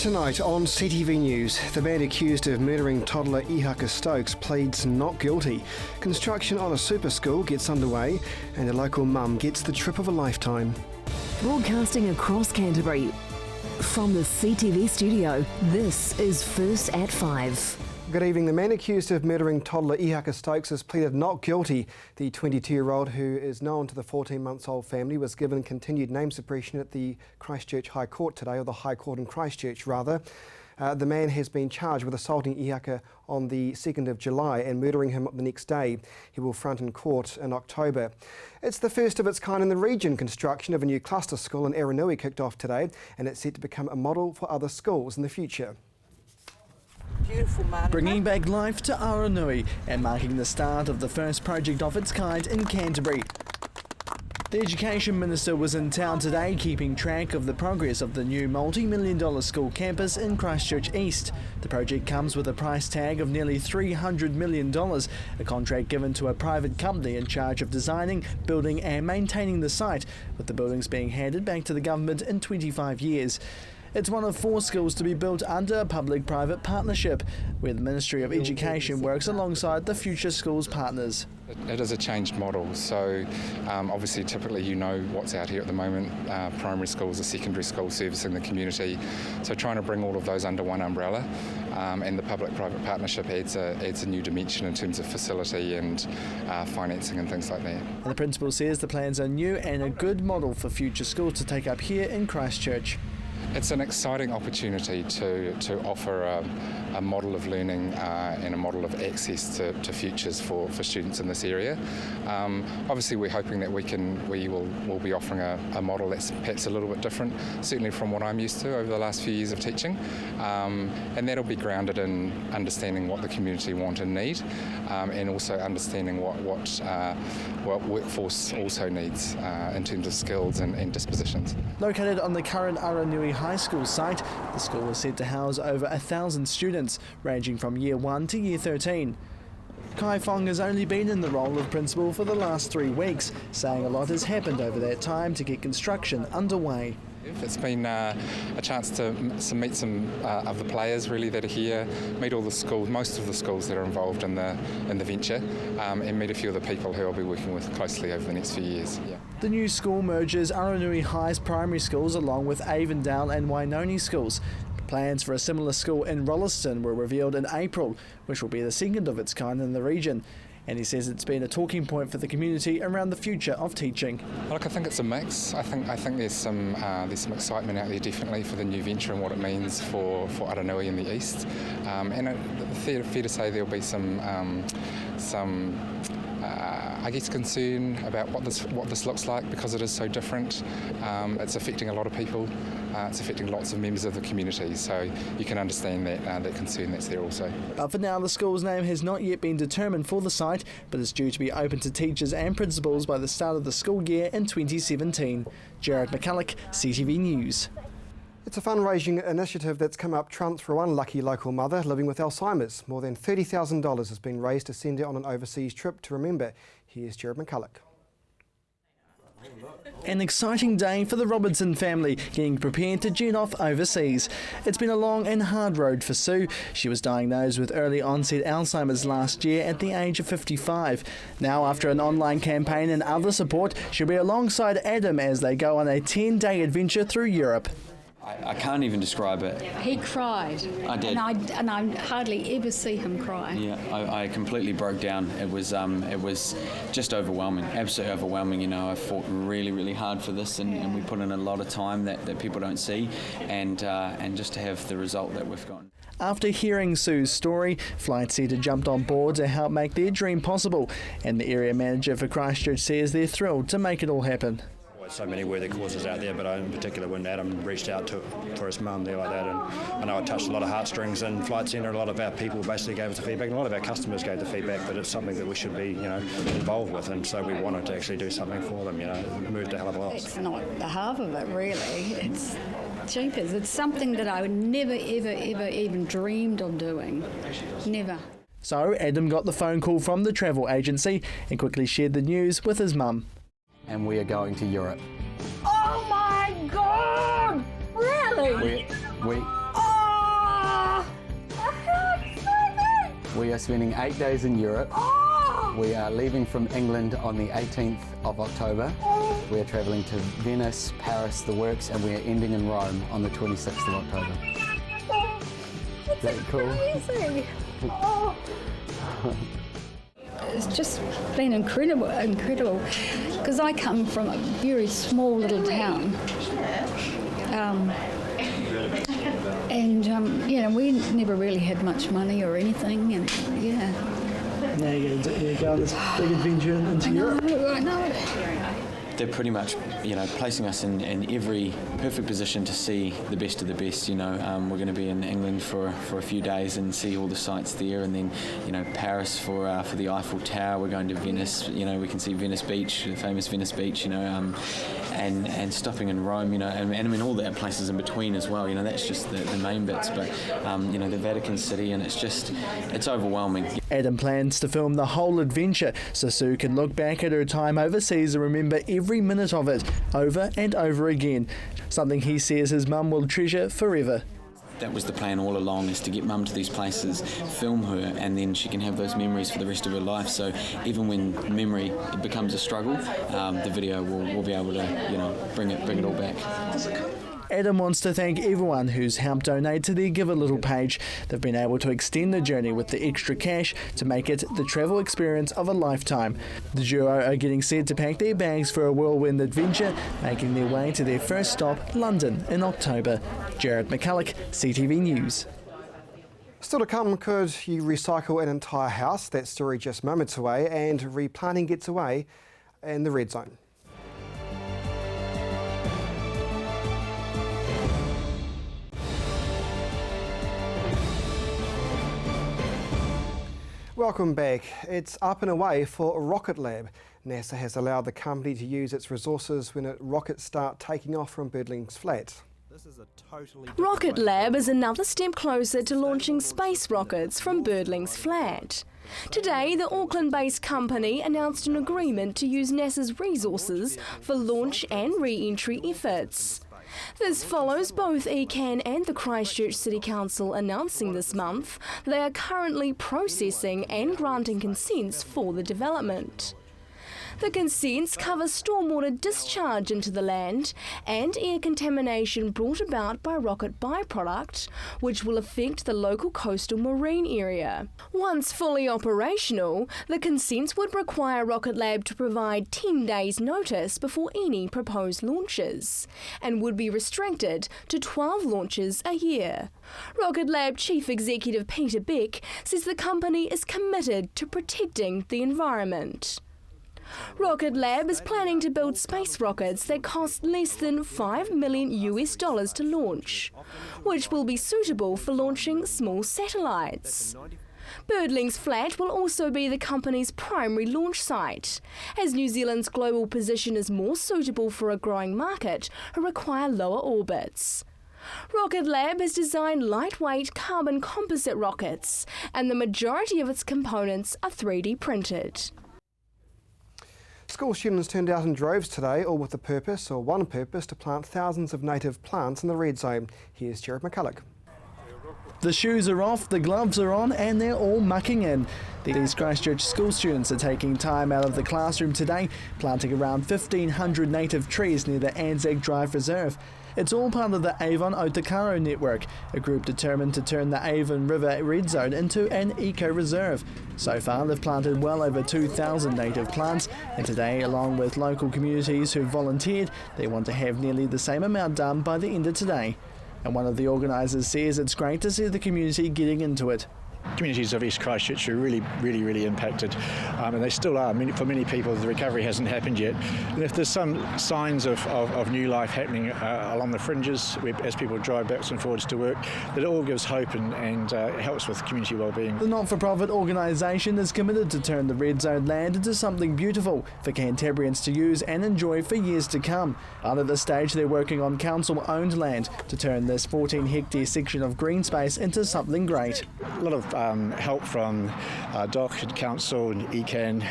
Tonight on CTV News, the man accused of murdering toddler Ihaka Stokes pleads not guilty. Construction on a super school gets underway and a local mum gets the trip of a lifetime. Broadcasting across Canterbury, from the CTV studio, this is First at 5. Good evening. The man accused of murdering toddler Ihaka Stokes has pleaded not guilty. The 22-year-old, who is known to the 14-month-old family, was given continued name suppression at the Christchurch High Court today, or the High Court in Christchurch rather. The man has been charged with assaulting Ihaka on the 2nd of July and murdering him the next day. He will front in court in October. It's the first of its kind in the region. Construction of a new cluster school in Aranui kicked off today, and it's set to become a model for other schools in the future. Bringing back life to Aranui and marking the start of the first project of its kind in Canterbury. The Education Minister was in town today keeping track of the progress of the new multi-million-dollar school campus in Christchurch East. The project comes with a price tag of nearly $300 million, a contract given to a private company in charge of designing, building and maintaining the site, with the buildings being handed back to the government in 25 years. It's one of 4 schools to be built under a public-private partnership, where the Ministry of Education works alongside the future schools partners. It is a changed model, so obviously typically you know what's out here at the moment, primary schools, a secondary school servicing the community, so trying to bring all of those under one umbrella, and the public-private partnership adds a new dimension in terms of facility and financing and things like that. And the principal says the plans are new and a good model for future schools to take up here in Christchurch. It's an exciting opportunity to offer a model of learning and a model of access to futures for students in this area. Obviously we're hoping that we'll be offering a model that's perhaps a little bit different, certainly from what I'm used to over the last few years of teaching, and that'll be grounded in understanding what the community want and need, and also understanding what workforce also needs in terms of skills and dispositions. Located on the current Aranui High School site, the school is said to house over 1,000 students, ranging from Year 1 to Year 13. Kai Fong has only been in the role of principal for the last 3 weeks, saying a lot has happened over that time to get construction underway. It's been a chance to meet some of the players really that are here, meet all the schools, most of the schools that are involved in the venture, and meet a few of the people who I'll be working with closely over the next few years. Yeah. The new school merges Aranui High's primary schools along with Avondale and Wainoni schools. Plans for a similar school in Robertson were revealed in April, which will be the second of its kind in the region. And he says it's been a talking point for the community around the future of teaching. Look, I think it's a mix. I think there's some excitement out there definitely for the new venture and what it means for Aranui in the east. And fair to say there'll be some I guess concern about what this looks like because it is so different. It's affecting a lot of people. It's affecting lots of members of the community, so you can understand that concern that's there also. But for now, the school's name has not yet been determined for the site, but is due to be open to teachers and principals by the start of the school year in 2017. Jared McCulloch, CTV News. It's a fundraising initiative that's come up trumps for one lucky local mother living with Alzheimer's. More than $30,000 has been raised to send her on an overseas trip to remember. Here's Jared McCulloch. An exciting day for the Robertson family, getting prepared to jet off overseas. It's been a long and hard road for Sue. She was diagnosed with early onset Alzheimer's last year at the age of 55. Now, after an online campaign and other support, she'll be alongside Adam as they go on a 10-day adventure through Europe. I can't even describe it. He cried. I did. And I hardly ever see him cry. Yeah, I completely broke down. It was just overwhelming, absolutely overwhelming. You know, I fought really, really hard for this, and we put in a lot of time that people don't see, and just to have the result that we've gotten. After hearing Sue's story, Flightsetter jumped on board to help make their dream possible, and the area manager for Christchurch says they're thrilled to make it all happen. So many worthy causes out there, but in particular when Adam reached out for his mum there like that, and I know it touched a lot of heartstrings, and Flightsetter, a lot of our people basically gave us the feedback, and a lot of our customers gave the feedback that it's something that we should be, involved with, and so we wanted to actually do something for them, it moved a hell of a lot. It's not the half of it really, it's jeepers, it's something that I would never ever even dreamed of doing, never. So Adam got the phone call from the travel agency and quickly shared the news with his mum. And we are going to Europe. Oh my God! Really? We Oh are spending 8 days in Europe. We are leaving from England on the 18th of October. We are travelling to Venice, Paris, the works, and we are ending in Rome on the 26th of October. Is that cool? Amazing. It's just been incredible, because I come from a very small little town. We never really had much money or anything, and yeah. Now you're going on this big adventure into Europe. I know. They're pretty much, placing us in every perfect position to see the best of the best. We're going to be in England for a few days and see all the sights there, and then, Paris for the Eiffel Tower. We're going to Venice. We can see Venice Beach, the famous Venice Beach. And stopping in Rome. And I mean all the places in between as well. That's just the main bits. But the Vatican City, and it's overwhelming. Adam plans to film the whole adventure so Sue can look back at her time overseas and remember every minute of it over and over again, something he says his mum will treasure forever. That was the plan all along, is to get Mum to these places, film her, and then she can have those memories for the rest of her life. So even when memory becomes a struggle, the video will be able to bring it all back. Adam wants to thank everyone who's helped donate to their Give a Little page. They've been able to extend the journey with the extra cash to make it the travel experience of a lifetime. The duo are getting set to pack their bags for a whirlwind adventure, making their way to their first stop, London, in October. Jared McCulloch, CTV News. Still to come, could you recycle an entire house? That story just moments away, and replanting gets away in the red zone. Welcome back. It's up and away for Rocket Lab. NASA has allowed the company to use its resources when rockets start taking off from Birdling's Flat. Rocket Lab is another step closer to launching space rockets from Birdling's Flat. Today, the Auckland-based company announced an agreement to use NASA's resources for launch and re-entry efforts. This follows both ECAN and the Christchurch City Council announcing this month they are currently processing and granting consents for the development. The consents cover stormwater discharge into the land and air contamination brought about by rocket byproduct, which will affect the local coastal marine area. Once fully operational, the consents would require Rocket Lab to provide 10 days notice before any proposed launches, and would be restricted to 12 launches a year. Rocket Lab Chief Executive Peter Beck says the company is committed to protecting the environment. Rocket Lab is planning to build space rockets that cost less than $5 million to launch, which will be suitable for launching small satellites. Birdling's Flat will also be the company's primary launch site, as New Zealand's global position is more suitable for a growing market who require lower orbits. Rocket Lab has designed lightweight carbon composite rockets, and the majority of its components are 3D printed. School students turned out in droves today, all with one purpose, to plant thousands of native plants in the red zone. Here's Jared McCulloch. The shoes are off, the gloves are on, and they're all mucking in. These Christchurch school students are taking time out of the classroom today, planting around 1,500 native trees near the Anzac Drive Reserve. It's all part of the Avon Otakaro network, a group determined to turn the Avon River Red Zone into an eco-reserve. So far, they've planted well over 2,000 native plants, and today, along with local communities who volunteered, they want to have nearly the same amount done by the end of today. And one of the organisers says it's great to see the community getting into it. Communities of East Christchurch are really impacted, and they still are. For many people, the recovery hasn't happened yet. And if there's some signs of new life happening along the fringes, as people drive backwards and forwards to work, that it all gives hope and helps with community well-being. The not-for-profit organisation is committed to turn the red zone land into something beautiful for Canterburyans to use and enjoy for years to come. At this stage, they're working on council-owned land to turn this 14-hectare section of green space into something great. A lot of help from DOC and Council and ECAN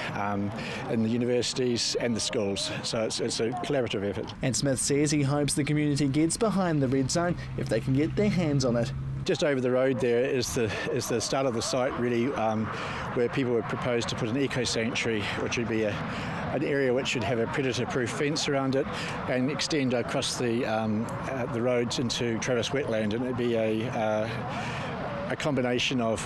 and the universities and the schools. So it's a collaborative effort. And Smith says he hopes the community gets behind the red zone if they can get their hands on it. Just over the road there is the start of the site, really, where people would propose to put an eco-sanctuary, which would be an area which should have a predator-proof fence around it and extend across the roads into Travis wetland, and it'd be a combination of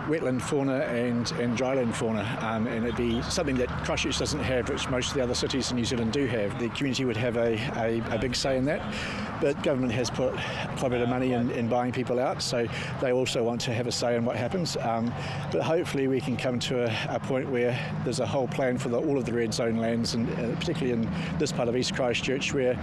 wetland fauna and dryland fauna, and it'd be something that Christchurch doesn't have, which most of the other cities in New Zealand do have. The community would have a big say in that, but government has put quite a bit of money in buying people out, so they also want to have a say in what happens. But hopefully we can come to a point where there's a whole plan for all of the red zone lands, and particularly in this part of East Christchurch, where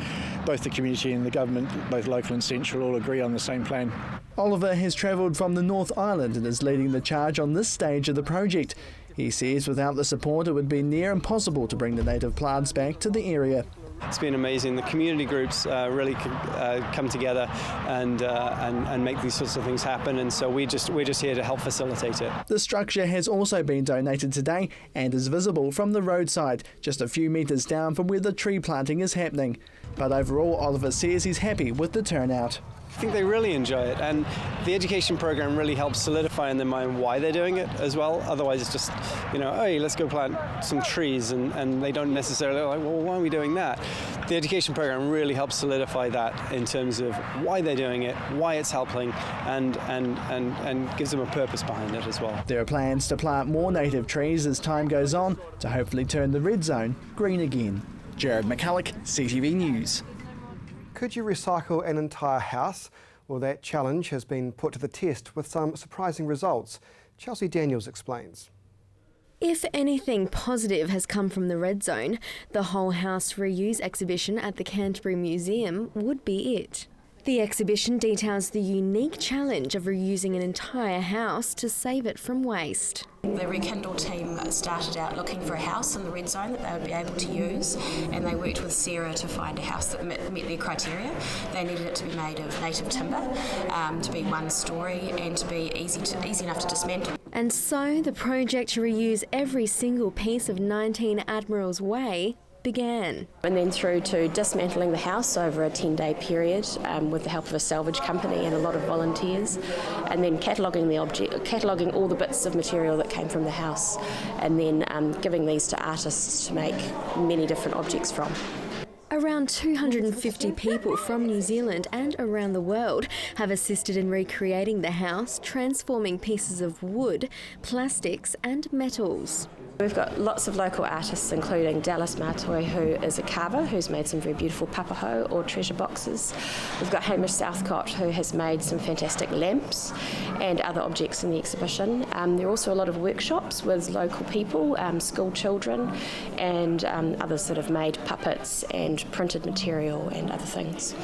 both the community and the government, both local and central, all agree on the same plan. Oliver has travelled from the North Island and is leading the charge on this stage of the project. He says without the support it would be near impossible to bring the native plants back to the area. It's been amazing. The community groups really come together and make these sorts of things happen, and so we're just here to help facilitate it. The structure has also been donated today and is visible from the roadside, just a few metres down from where the tree planting is happening. But overall, Oliver says he's happy with the turnout. I think they really enjoy it, and the education program really helps solidify in their mind why they're doing it as well. Otherwise it's just, hey, let's go plant some trees, and they don't necessarily like, well, why are we doing that? The education program really helps solidify that in terms of why they're doing it, why it's helping, and gives them a purpose behind it as well. There are plans to plant more native trees as time goes on to hopefully turn the red zone green again. Jared McCulloch, CTV News. Could you recycle an entire house? Well, that challenge has been put to the test with some surprising results. Chelsea Daniels explains. If anything positive has come from the Red Zone, the Whole House Reuse exhibition at the Canterbury Museum would be it. The exhibition details the unique challenge of reusing an entire house to save it from waste. The Rekindle team started out looking for a house in the Red Zone that they would be able to use, and they worked with Sarah to find a house that met their criteria. They needed it to be made of native timber, to be one story, and to be easy enough to dismantle. And so the project to reuse every single piece of 19 Admiral's Way began. And then through to dismantling the house over a 10-day period with the help of a salvage company and a lot of volunteers, and then cataloguing all the bits of material that came from the house, and then giving these to artists to make many different objects from. Around 250 people from New Zealand and around the world have assisted in recreating the house, transforming pieces of wood, plastics and metals. We've got lots of local artists, including Dallas Martoy, who is a carver who's made some very beautiful papaho or treasure boxes. We've got Hamish Southcott, who has made some fantastic lamps and other objects in the exhibition. There are also a lot of workshops with local people, school children, and others that have made puppets and printed material and other things.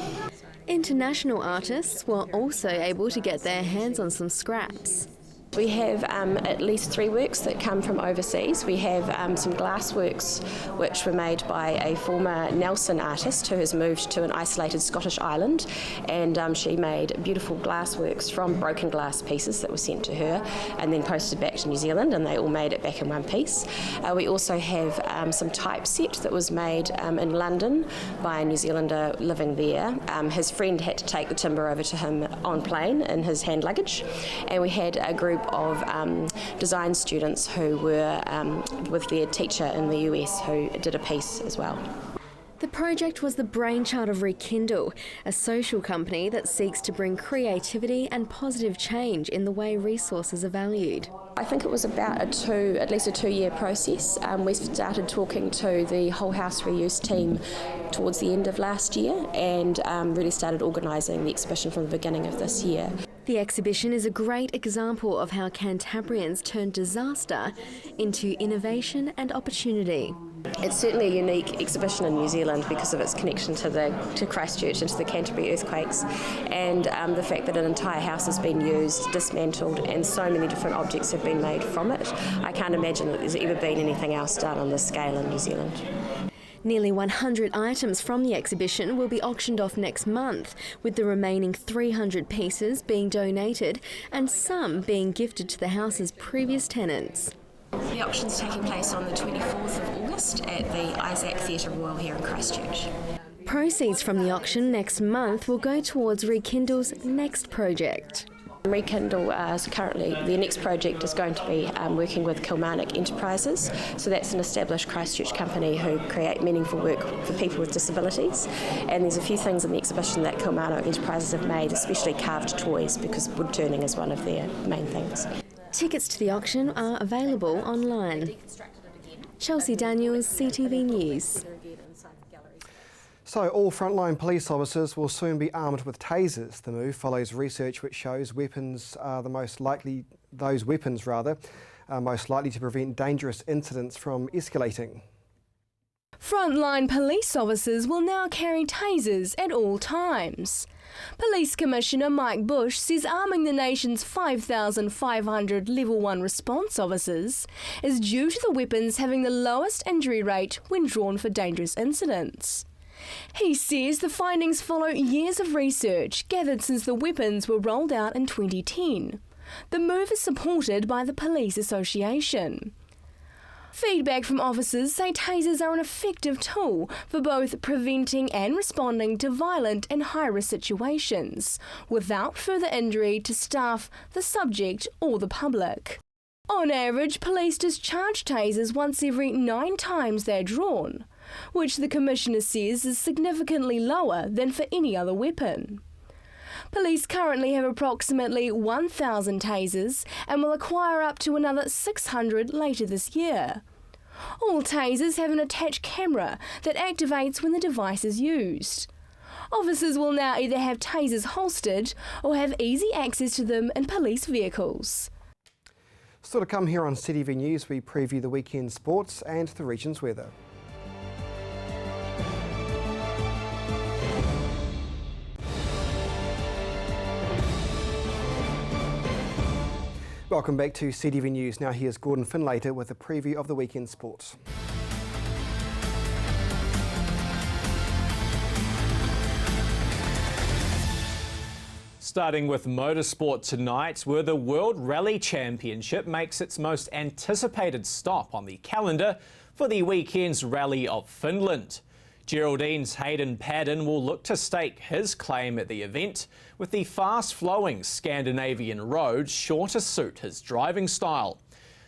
International artists were also able to get their hands on some scraps. We have at least 3 works that come from overseas. We have some glass works which were made by a former Nelson artist who has moved to an isolated Scottish island, and she made beautiful glass works from broken glass pieces that were sent to her and then posted back to New Zealand, and they all made it back in one piece. We also have some typeset that was made in London by a New Zealander living there. His friend had to take the timber over to him on plane in his hand luggage, and we had a group of design students who were with their teacher in the US who did a piece as well. The project was the brainchild of Rekindle, a social company that seeks to bring creativity and positive change in the way resources are valued. I think it was about at least a 2-year process. We started talking to the Whole House Reuse team towards the end of last year, and really started organising the exhibition from the beginning of this year. The exhibition is a great example of how Cantabrians turn disaster into innovation and opportunity. It's certainly a unique exhibition in New Zealand because of its connection to Christchurch and to the Canterbury earthquakes, and the fact that an entire house has been used, dismantled, and so many different objects have been made from it. I can't imagine that there's ever been anything else done on this scale in New Zealand. Nearly 100 items from the exhibition will be auctioned off next month, with the remaining 300 pieces being donated and some being gifted to the house's previous tenants. The auction's taking place on the 24th of August at the Isaac Theatre Royal here in Christchurch. Proceeds from the auction next month will go towards Rekindle's next project. Rekindle currently, their next project is going to be working with Kilmarnock Enterprises. So that's an established Christchurch company who create meaningful work for people with disabilities. And there's a few things in the exhibition that Kilmarnock Enterprises have made, especially carved toys, because wood turning is one of their main things. Tickets to the auction are available online. Chelsea Daniels, CTV News. So all frontline police officers will soon be armed with tasers. The move follows research which shows those weapons are most likely to prevent dangerous incidents from escalating. Frontline police officers will now carry tasers at all times. Police Commissioner Mike Bush says arming the nation's 5,500 Level 1 response officers is due to the weapons having the lowest injury rate when drawn for dangerous incidents. He says the findings follow years of research gathered since the weapons were rolled out in 2010. The move is supported by the Police Association. Feedback from officers say tasers are an effective tool for both preventing and responding to violent and high-risk situations, without further injury to staff, the subject or the public. On average, police discharge tasers once every 9 times they're drawn, which the Commissioner says is significantly lower than for any other weapon. Police currently have approximately 1,000 tasers and will acquire up to another 600 later this year. All tasers have an attached camera that activates when the device is used. Officers will now either have tasers holstered or have easy access to them in police vehicles. Still to come here on CTV News, we preview the weekend sports and the region's weather. Welcome back to CTV News. Now here's Gordon Finlater with a preview of the weekend sports. Starting with motorsport tonight, where the World Rally Championship makes its most anticipated stop on the calendar for the weekend's Rally of Finland. Geraldine's Hayden Paddon will look to stake his claim at the event, with the fast-flowing Scandinavian road sure to suit his driving style.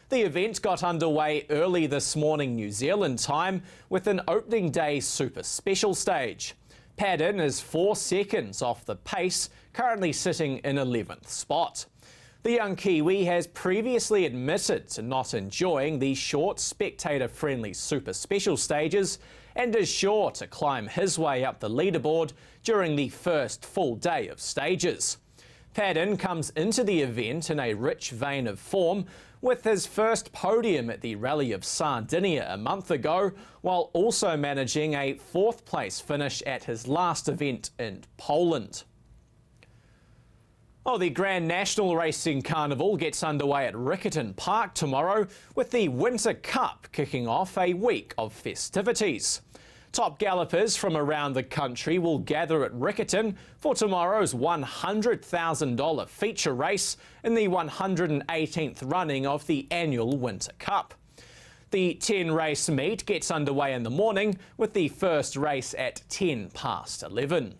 The event got underway early this morning New Zealand time with an opening day super special stage. Paddon is 4 seconds off the pace, currently sitting in 11th spot. The young Kiwi has previously admitted to not enjoying the short, spectator-friendly super special stages and is sure to climb his way up the leaderboard during the first full day of stages. Paddon comes into the event in a rich vein of form, with his first podium at the Rally of Sardinia a month ago, while also managing a 4th place finish at his last event in Poland. The Grand National Racing Carnival gets underway at Riccarton Park tomorrow, with the Winter Cup kicking off a week of festivities. Top gallopers from around the country will gather at Riccarton for tomorrow's $100,000 feature race in the 118th running of the annual Winter Cup. The 10-race meet gets underway in the morning, with the first race at 11:10.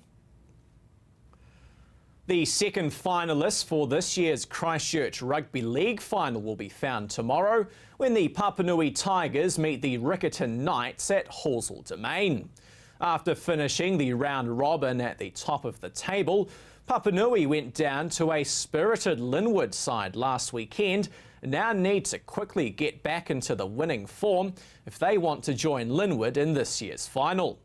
The second finalists for this year's Christchurch Rugby League final will be found tomorrow when the Papanui Tigers meet the Riccarton Knights at Horsell Domain. After finishing the round robin at the top of the table, Papanui went down to a spirited Linwood side last weekend and now need to quickly get back into the winning form if they want to join Linwood in this year's final.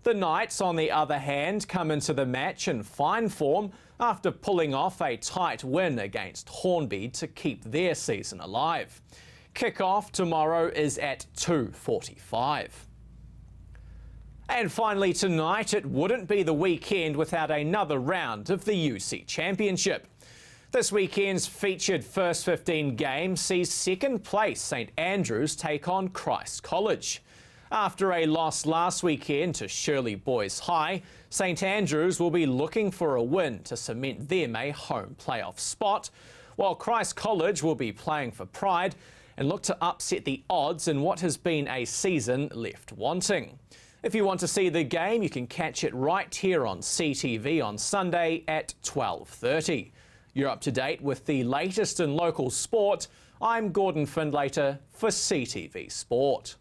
The Knights, on the other hand, come into the match in fine form after pulling off a tight win against Hornby to keep their season alive. Kick-off tomorrow is at 2:45. And finally tonight, it wouldn't be the weekend without another round of the UC Championship. This weekend's featured first 15 game sees second place St Andrews take on Christ College. After a loss last weekend to Shirley Boys High, St Andrews will be looking for a win to cement them a home playoff spot, while Christ College will be playing for pride and look to upset the odds in what has been a season left wanting. If you want to see the game, you can catch it right here on CTV on Sunday at 12:30. You're up to date with the latest in local sport. I'm Gordon Findlater for CTV Sport.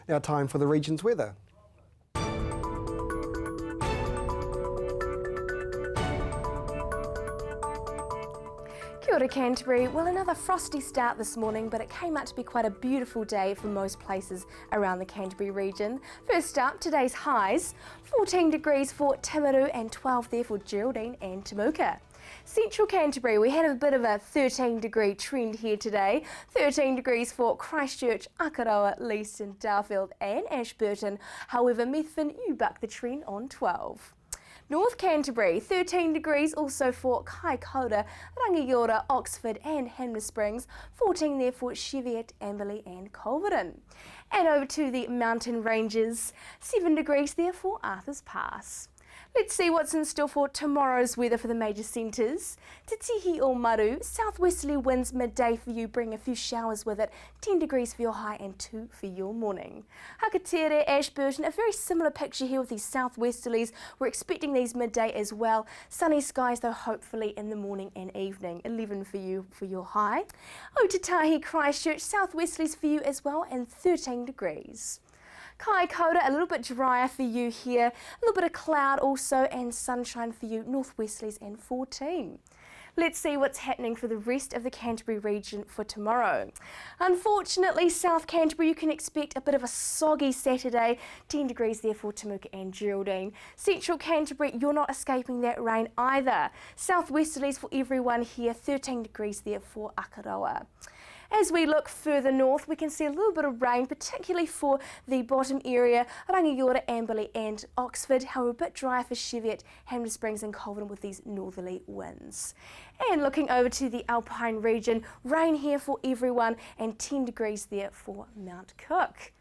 Now time for the region's weather. Kia ora Canterbury. Well, another frosty start this morning, but it came out to be quite a beautiful day for most places around the Canterbury region. First up, today's highs, 14 degrees for Timaru and 12 there for Geraldine and Temuka. Central Canterbury, we had a bit of a 13-degree trend here today. 13 degrees for Christchurch, Akaroa, Leeston, Darfield and Ashburton. However, Methven, you buck the trend on 12. North Canterbury, 13 degrees also for Kaikoura, Rangiora, Oxford and Hanmer Springs, 14 there for Cheviot, Amberley and Culverden. And over to the mountain ranges, 7 degrees there for Arthur's Pass. Let's see what's in store for tomorrow's weather for the major centres. Te Tihi o Maru, southwesterly winds midday for you, bring a few showers with it, 10 degrees for your high and 2 for your morning. Hakatere, Ashburton, a very similar picture here with these southwesterlies. We're expecting these midday as well. Sunny skies though hopefully in the morning and evening, 11 for you for your high. Otatahi, Christchurch, southwesterlies for you as well and 13 degrees. Kaikoura, a little bit drier for you here, a little bit of cloud also and sunshine for you, northwesterlies and 14. Let's see what's happening for the rest of the Canterbury region for tomorrow. Unfortunately, South Canterbury, you can expect a bit of a soggy Saturday, 10 degrees there for Temuka and Geraldine. Central Canterbury, you're not escaping that rain either. Southwesterlies for everyone here, 13 degrees there for Akaroa. As we look further north, we can see a little bit of rain, particularly for the bottom area, Rangiora, Amberley and Oxford. However, a bit drier for Cheviot, Hanmer Springs and Culverden with these northerly winds. And looking over to the Alpine region, rain here for everyone and 10 degrees there for Mount Cook.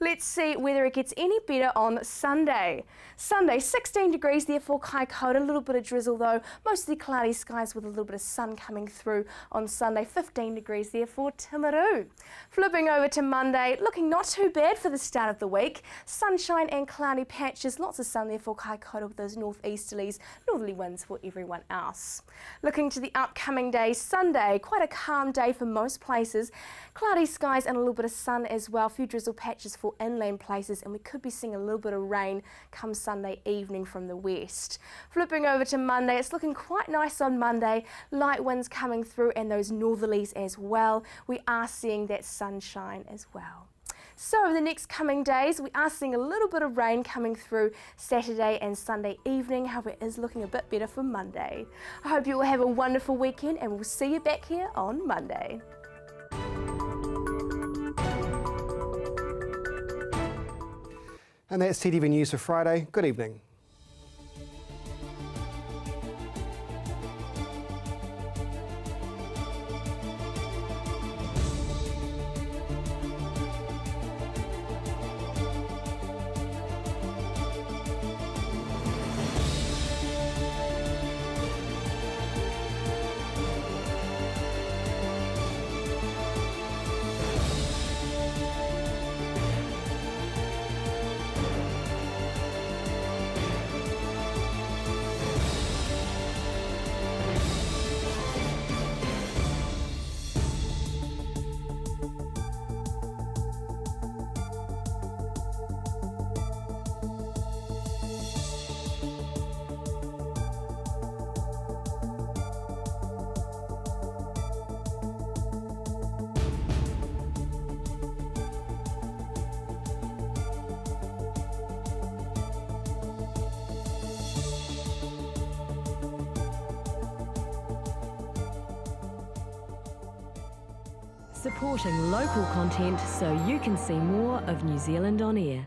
Let's see whether it gets any better on Sunday. Sunday, 16 degrees there for Kaikoura, a little bit of drizzle though, mostly cloudy skies with a little bit of sun coming through on Sunday, 15 degrees there for Timaru. Flipping over to Monday, looking not too bad for the start of the week. Sunshine and cloudy patches, lots of sun there for Kaikoura with those northeasterlies, northerly winds for everyone else. Looking to the upcoming days, Sunday, quite a calm day for most places. Cloudy skies and a little bit of sun as well, a few drizzle patches for inland places, and we could be seeing a little bit of rain come Sunday evening from the west. Flipping over to Monday, it's looking quite nice on Monday, light winds coming through and those northerlies as well. We are seeing that sunshine as well. So over the next coming days, we are seeing a little bit of rain coming through Saturday and Sunday evening. However, it is looking a bit better for Monday. I hope you will have a wonderful weekend and we'll see you back here on Monday. And that's CTV News for Friday. Good evening. Supporting local content so you can see more of New Zealand on air.